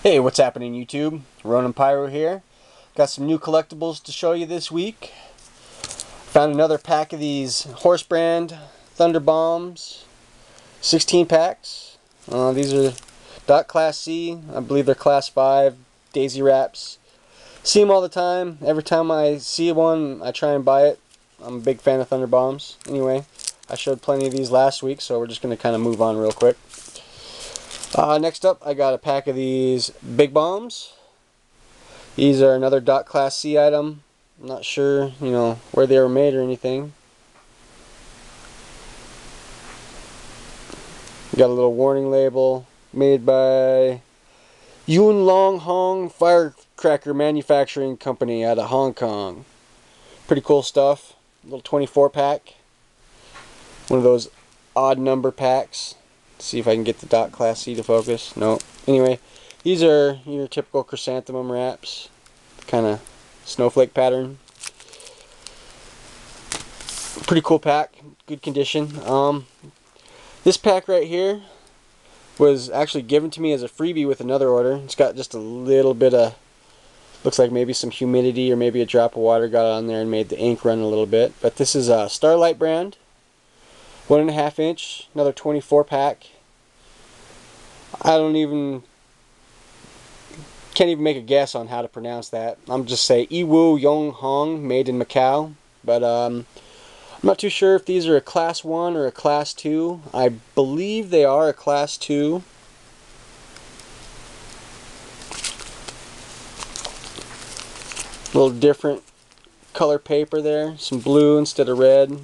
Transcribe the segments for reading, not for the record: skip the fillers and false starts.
Hey, what's happening YouTube? Ronan Pyro here. Got some new collectibles to show you this week. Found another pack of these Horse brand Thunder Bombs 16 packs. These are Dot Class C. I believe they're Class 5 Daisy Wraps. See them all the time. Every time I see one, I try and buy it. I'm a big fan of Thunder Bombs. Anyway, I showed plenty of these last week, so we're just going to kind of move on real quick. Next up, I got a pack of these Big Bombs. These are another Dot Class C item. I'm not sure, where they were made or anything. Got a little warning label. Made by Yun Long Hong Firecracker Manufacturing Company out of Hong Kong. Pretty cool stuff. A little 24 pack. One of those odd number packs. See if I can get the Dot Class C to focus. No. Anyway, these are your typical chrysanthemum wraps. Kind of snowflake pattern. Pretty cool pack. Good condition. This pack right here was actually given to me as a freebie with another order. It's got just a little bit of, looks like maybe some humidity or maybe a drop of water got on there and made the ink run a little bit. But this is a Starlight brand. 1.5 inch, another 24 pack. Can't even make a guess on how to pronounce that. I'm just say Iwu Yong Hong, made in Macau. But I'm not too sure if these are a Class 1 or a Class 2. I believe they are a Class 2. A little different color paper there. Some blue instead of red.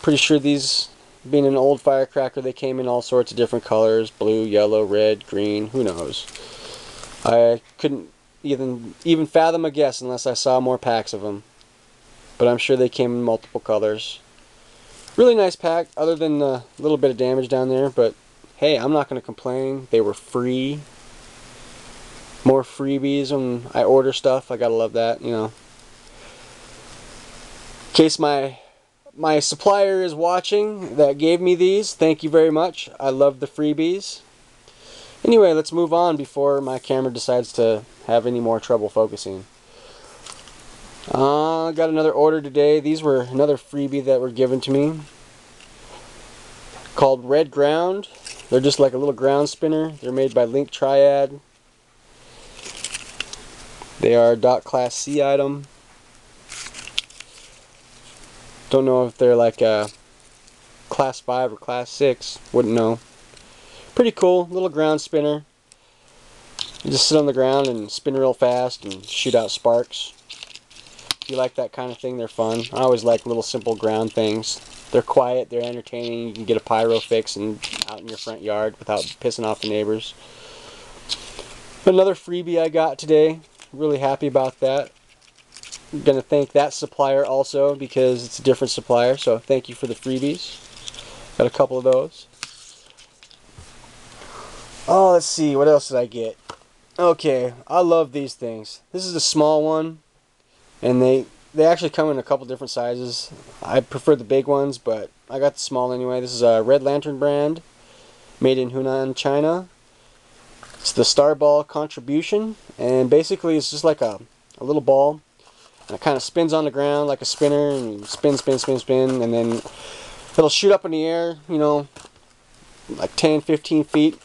Pretty sure these, being an old firecracker, they came in all sorts of different colors. Blue, yellow, red, green, who knows. I couldn't even fathom a guess unless I saw more packs of them. But I'm sure they came in multiple colors. Really nice pack, other than a little bit of damage down there. But hey, I'm not going to complain. They were free. More freebies when I order stuff. I gotta love that, In case my supplier is watching that gave me these, thank you very much. I love the freebies. Anyway, let's move on before my camera decides to have any more trouble focusing. Got another order today. These were another freebie that were given to me. Called Red Ground. They're just like a little ground spinner. They're made by Link Triad. They are a Dot Class C item. Don't know if they're like a Class 5 or Class 6. Wouldn't know. Pretty cool. Little ground spinner. You just sit on the ground and spin real fast and shoot out sparks. If you like that kind of thing, they're fun. I always like little simple ground things. They're quiet. They're entertaining. You can get a pyro fix and out in your front yard without pissing off the neighbors. Another freebie I got today. Really happy about that. I'm going to thank that supplier also because it's a different supplier, so thank you for the freebies. Got a couple of those. Oh, let's see, what else did I get? Okay, I love these things. This is a small one, and they actually come in a couple different sizes. I prefer the big ones, but I got the small anyway. This is a Red Lantern brand, made in Hunan, China. It's the Star Ball Contribution, and basically it's just like a little ball. And it kind of spins on the ground like a spinner, and spin, and then it'll shoot up in the air, like 10, 15 feet.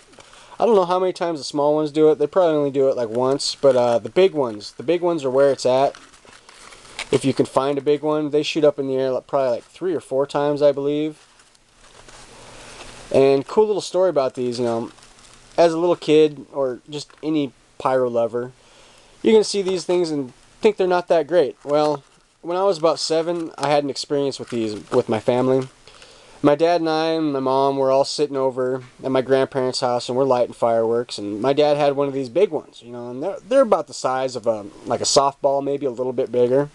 I don't know how many times the small ones do it. They probably only do it like once, but the big ones are where it's at. If you can find a big one, they shoot up in the air probably like 3 or 4 times, I believe. And cool little story about these, as a little kid or just any pyro lover, you're going to see these things and think they're not that great. Well, when I was about 7, I had an experience with these with my family. My dad and I and my mom were all sitting over at my grandparents' house and we're lighting fireworks, and my dad had one of these big ones, and they're about the size of like a softball, maybe a little bit bigger.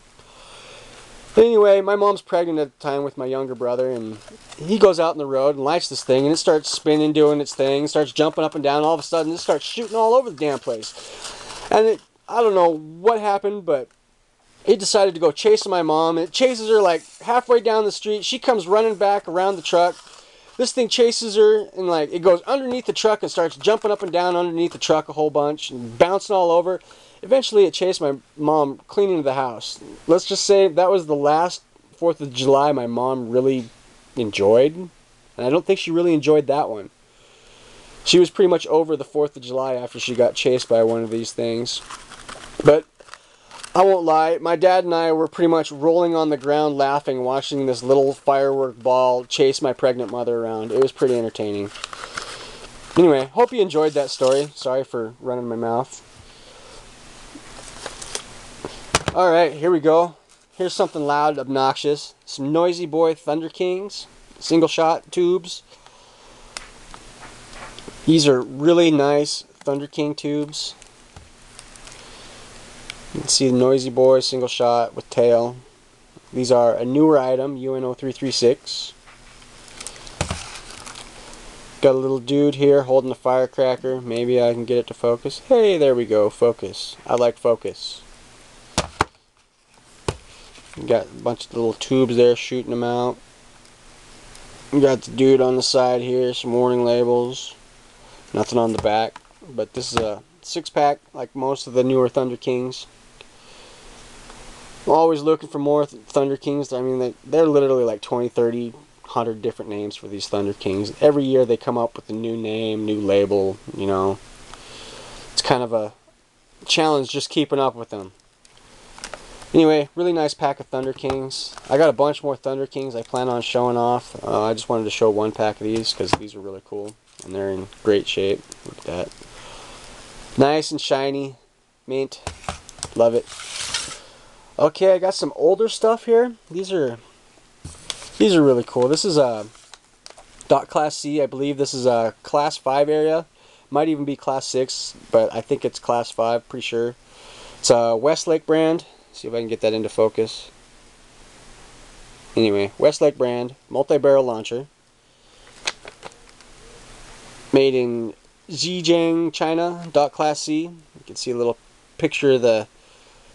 But anyway, my mom's pregnant at the time with my younger brother, and he goes out in the road and lights this thing, and it starts spinning, doing its thing, starts jumping up and down, and all of a sudden it starts shooting all over the damn place. And I don't know what happened, but it decided to go chasing my mom. It chases her like halfway down the street. She comes running back around the truck. this thing chases her, and like it goes underneath the truck and starts jumping up and down underneath the truck a whole bunch and bouncing all over. Eventually it chased my mom clean into the house. Let's just say that was the last 4th of July my mom really enjoyed, and I don't think she really enjoyed that one. She was pretty much over the 4th of July after she got chased by one of these things. But I won't lie, my dad and I were pretty much rolling on the ground laughing, watching this little firework ball chase my pregnant mother around. It was pretty entertaining. Anyway, hope you enjoyed that story. Sorry for running my mouth. Alright, here we go. Here's something loud, obnoxious. Some Noisy Boy Thunder Kings. Single shot tubes. These are really nice Thunder King tubes. You can see the Noisy Boy single shot with tail. These are a newer item, UNO336. Got a little dude here holding a firecracker. Maybe I can get it to focus. Hey, there we go, focus. I like focus. You got a bunch of little tubes there shooting them out. You got the dude on the side here, some warning labels. Nothing on the back, but this is a 6-pack like most of the newer Thunder Kings. I'm always looking for more Thunder Kings. I mean, they're literally like 20, 30, 100 different names for these Thunder Kings. Every year they come up with a new name, new label, you know. It's kind of a challenge just keeping up with them. Anyway, really nice pack of Thunder Kings. I got a bunch more Thunder Kings I plan on showing off. I just wanted to show one pack of these because these are really cool. And they're in great shape. Look at that. Nice and shiny. Mint. Love it. Okay, I got some older stuff here. These are really cool. This is a Class C. I believe this is a Class 5 area. Might even be Class 6, but I think it's Class 5, pretty sure. It's a Westlake brand. See if I can get that into focus. Anyway, Westlake brand, multi-barrel launcher. Made in Zhejiang, China, Class C. You can see a little picture of the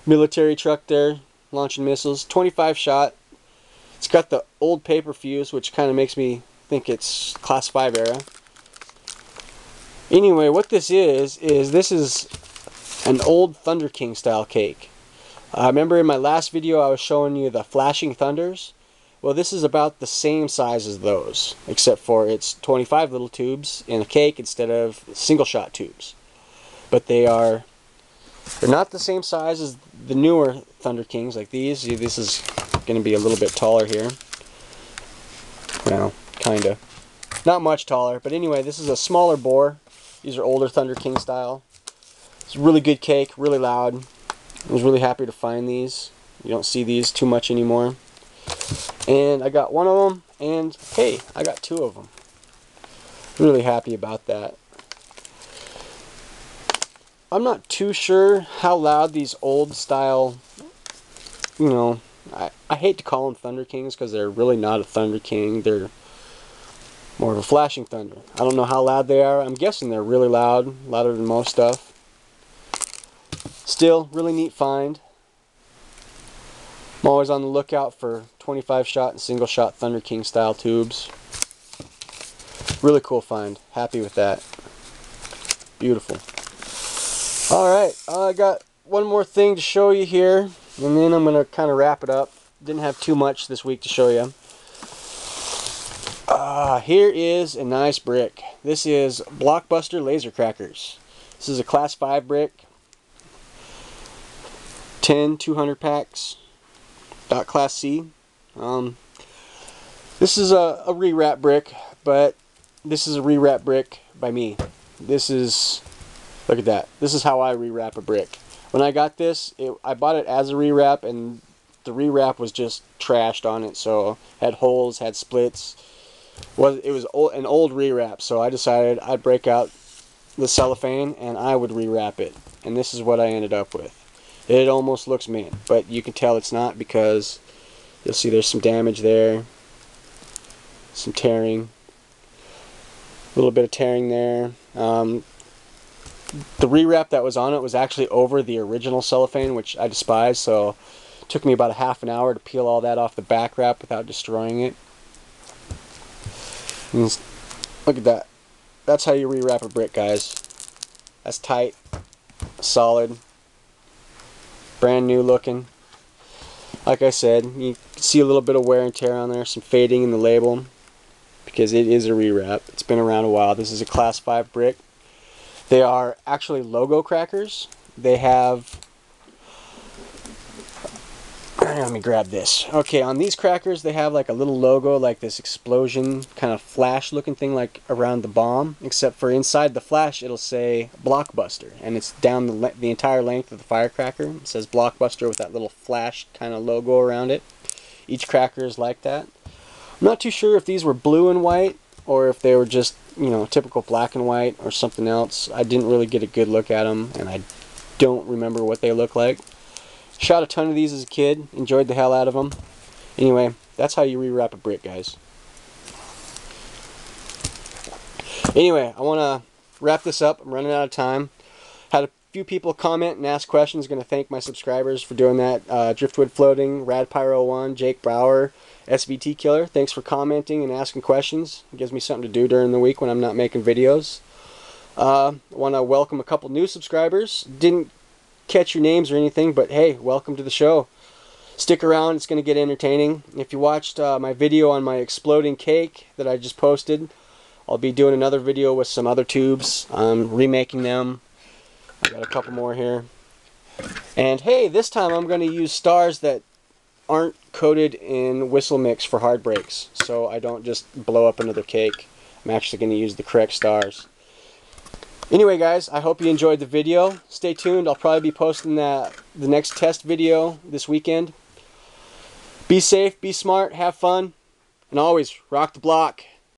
military truck there, launching missiles. 25 shot. It's got the old paper fuse, which kind of makes me think it's Class 5 era. Anyway, what this is this is an old Thunder King style cake. Remember in my last video I was showing you the Flashing Thunders? Well, this is about the same size as those, except for it's 25 little tubes in a cake instead of single shot tubes. But they're not the same size as the newer Thunder Kings like these. See, this is going to be a little bit taller here. Well, kinda. Not much taller, but anyway, this is a smaller bore. These are older Thunder King style. It's a really good cake, really loud. I was really happy to find these. You don't see these too much anymore. And I got one of them, and hey, I got two of them. Really happy about that. I'm not too sure how loud these old style, you know, I hate to call them Thunder Kings because they're really not a Thunder King. They're more of a Flashing Thunder. I don't know how loud they are. I'm guessing they're really loud, louder than most stuff. Still, really neat find. I'm always on the lookout for 25 shot and single shot Thunder King style tubes. Really cool find. Happy with that. Beautiful. Alright, I got one more thing to show you here, and then I'm going to kind of wrap it up. Didn't have too much this week to show you. Here is a nice brick. This is BlockBuster laser crackers. This is a Class 5 brick. 10 200 packs. Class C. This is a rewrap brick, but this is a rewrap brick by me. This is, look at that. This is how I rewrap a brick. When I got this, I bought it as a rewrap, and the rewrap was just trashed on it, so it had holes, had splits. It was an old rewrap, so I decided I'd break out the cellophane and I would rewrap it. And this is what I ended up with. It almost looks mint, but you can tell it's not because you'll see there's some damage there, some tearing, a little bit of tearing there. The rewrap that was on it was actually over the original cellophane, which I despise, so it took me about a half an hour to peel all that off the back wrap without destroying it. And look at that. That's how you rewrap a brick, guys. That's tight, solid, brand new looking. Like I said, you can see a little bit of wear and tear on there, some fading in the label, because it is a rewrap. It's been around a while. This is a Class 5 brick. They are actually logo crackers. They have... Let me grab this. Okay, on these crackers they have like a little logo, like this explosion kind of flash looking thing like around the bomb, except for inside the flash it'll say BlockBuster, and it's down the entire length of the firecracker. It says BlockBuster with that little flash kind of logo around it. Each cracker is like that. I'm not too sure if these were blue and white or if they were just, you know, typical black and white or something else. I didn't really get a good look at them, and I don't remember what they look like. Shot a ton of these as a kid, enjoyed the hell out of them. Anyway, that's how you rewrap a brick, guys. Anyway, I want to wrap this up. I'm running out of time. Had a few people comment and ask questions. Going to thank my subscribers for doing that. Driftwood Floating, RadPyro1, Jake Brower, SVT Killer. Thanks for commenting and asking questions. It gives me something to do during the week when I'm not making videos. I want to welcome a couple new subscribers. Didn't catch your names or anything, but hey, welcome to the show. Stick around, it's going to get entertaining. If you watched my video on my exploding cake that I just posted, I'll be doing another video with some other tubes. I'm remaking them. I got a couple more here. And hey, this time I'm going to use stars that aren't coated in whistle mix for hard breaks, so I don't just blow up another cake. I'm actually going to use the correct stars. Anyway, guys, I hope you enjoyed the video. Stay tuned. I'll probably be posting the next test video this weekend. Be safe, be smart, have fun, and always rock the block.